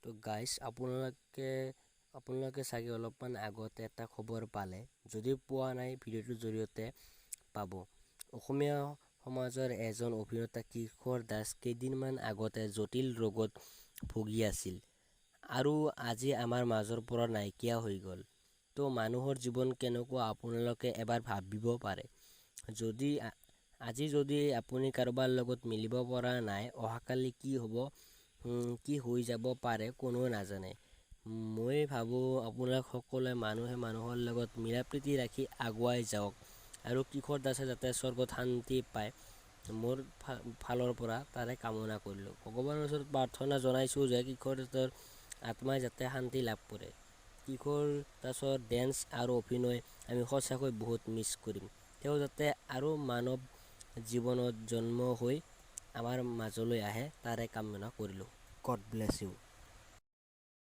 তো গাইজ আপোনালোকে চাগে অলপমান আগতে এটা খবৰ পালে, যদি পোৱা নাই ভিডিঅ'টোৰ জৰিয়তে পাব। অসমীয়া সমাজৰ এজন অভিনেতা কিশোৰ দাস কেইদিনমান আগতে জটিল ৰোগত ভুগি আছিল আৰু আজি আমাৰ মাজৰ পৰা নাইকিয়া হৈ গ'ল। তো মানুহৰ জীৱন কেনেকুৱা আপোনালোকে এবাৰ ভাবিব পাৰে। আজি যদি আপুনি কাৰোবাৰ লগত মিলিব পৰা নাই, অহাকালি কি হ'ব, কি হৈ যাব পাৰে কোনেও নাজানে। মই ভাবোঁ আপোনালোক সকলোৱে মানুহে মানুহৰ লগত মিলা প্ৰীতি ৰাখি আগুৱাই যাওক আৰু কিশোৰ দাসে যাতে স্বৰ্গত শান্তি পায়, মোৰ ফালৰ পৰা তাৰে কামনা কৰিলোঁ। ভগৱানৰ ওচৰত প্ৰাৰ্থনা জনাইছোঁ যে কিশোৰ দাসৰ আত্মাই যাতে শান্তি লাভ কৰে। কিশোৰ দাসৰ ডেন্স আৰু অভিনয় আমি সঁচাকৈ বহুত মিছ কৰিম। তেওঁ যাতে আৰু মানৱ জীৱনত জন্ম হৈ আমাৰ মাজলৈ আহে, তাৰে কামনা কৰিলোঁ। God bless U.